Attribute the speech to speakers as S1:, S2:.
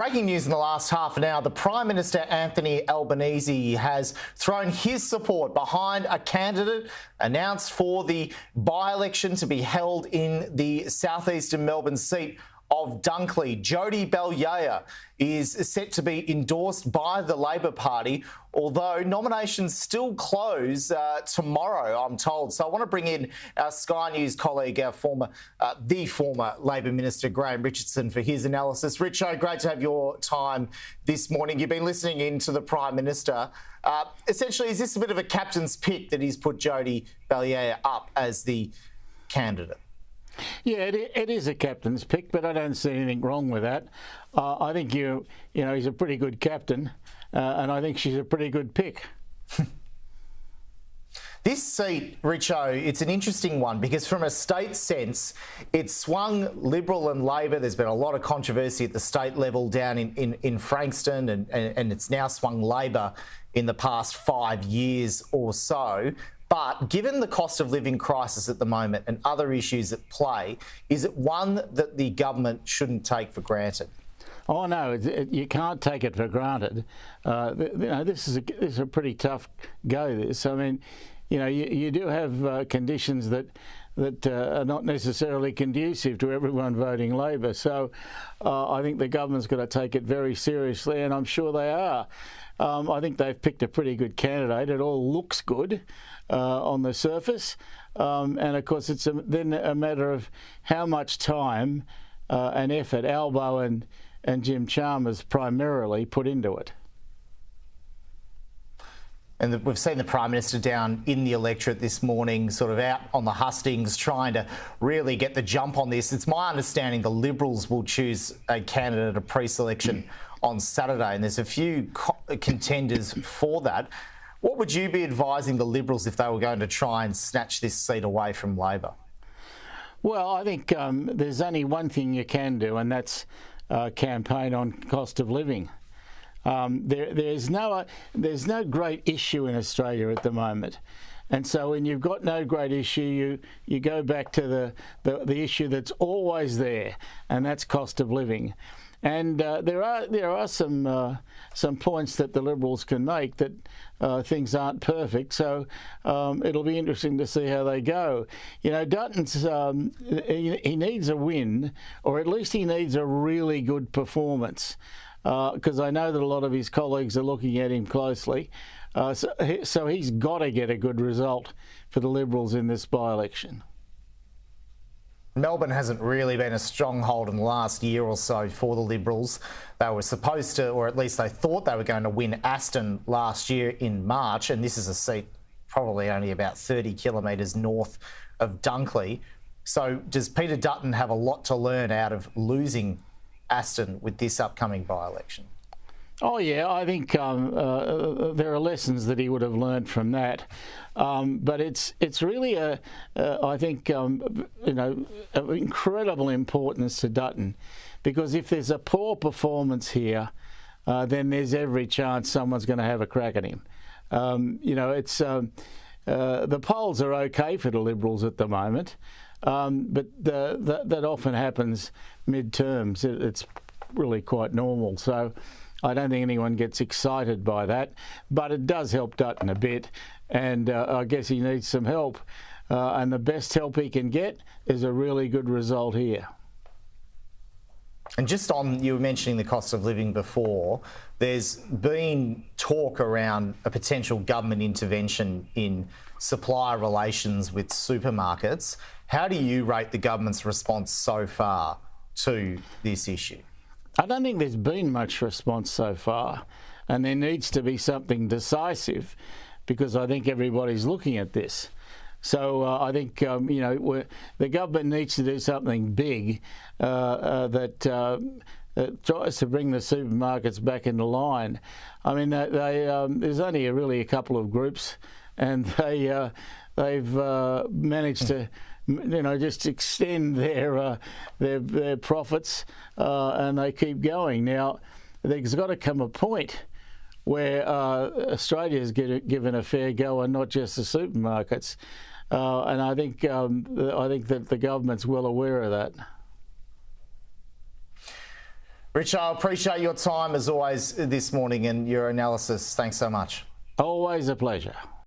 S1: Breaking news in the last half an hour, the Prime Minister Anthony Albanese has thrown his support behind a candidate announced for the by-election to be held in the Southeastern Melbourne seat of Dunkley. Jodie Belyea is set to be endorsed by the Labor Party, although nominations still close tomorrow, I'm told. So I want to bring in our Sky News colleague, the former Labor Minister, Graham Richardson, for his analysis. Richo, great to have your time this morning. You've been listening in to the Prime Minister. Essentially, is this a bit of a captain's pick that he's put Jodie Belyea up as the candidate?
S2: Yeah, it is a captain's pick, but I don't see anything wrong with that. I think he's a pretty good captain, and I think she's a pretty good pick.
S1: This seat, Richo, it's an interesting one because from a state sense, it's swung Liberal and Labor. There's been a lot of controversy at the state level down in Frankston, and it's now swung Labor in the past 5 years or so. But given the cost of living crisis at the moment and other issues at play, is it one that the government shouldn't take for granted?
S2: Oh no, you can't take it for granted. This is a pretty tough go. This, I mean, you do have conditions that are not necessarily conducive to everyone voting Labor. So I think the government's got to take it very seriously, and I'm sure they are. I think they've picked a pretty good candidate. It all looks good on the surface, and of course it's then a matter of how much time and effort Albo and Jim Chalmers primarily put into it.
S1: And we've seen the Prime Minister down in the electorate this morning, sort of out on the hustings, trying to really get the jump on this. It's my understanding the Liberals will choose a candidate at a pre-selection on Saturday, and there's a few contenders for that. What would you be advising the Liberals if they were going to try and snatch this seat away from Labor?
S2: Well, I think there's only one thing you can do, and that's campaign on cost of living. There's no great issue in Australia at the moment, and so when you've got no great issue, you go back to the issue that's always there, and that's cost of living. And there are some points that the Liberals can make that things aren't perfect. So it'll be interesting to see how they go. Dutton's he needs a win, or at least he needs a really good performance, because I know that a lot of his colleagues are looking at him closely. So he's got to get a good result for the Liberals in this by-election.
S1: Melbourne hasn't really been a stronghold in the last year or so for the Liberals. They were supposed to, or at least they thought they were going to win Aston last year in March, and this is a seat probably only about 30 kilometres north of Dunkley. So does Peter Dutton have a lot to learn out of losing Aston with this upcoming by-election?
S2: Oh yeah, I think there are lessons that he would have learned from that, but it's really I think of incredible importance to Dutton, because if there's a poor performance here, then there's every chance someone's going to have a crack at him. It's the polls are okay for the Liberals at the moment, but that often happens mid-terms. It's really quite normal. So I don't think anyone gets excited by that, but it does help Dutton a bit, and I guess he needs some help, and the best help he can get is a really good result here. And
S1: just on, you were mentioning the cost of living before, there's been talk around a potential government intervention in supplier relations with supermarkets. How do you rate the government's response so far to this issue?
S2: I don't think there's been much response so far, and there needs to be something decisive, because I think everybody's looking at this. So I think the government needs to do something big that tries to bring the supermarkets back into line. I mean, there's only really a couple of groups, and they've managed to just extend their profits, and they keep going. Now, there's got to come a point where Australia's given a fair go, and not just the supermarkets. And I think that the government's well aware of that.
S1: Rich, I appreciate your time as always this morning and your analysis. Thanks so much.
S2: Always a pleasure.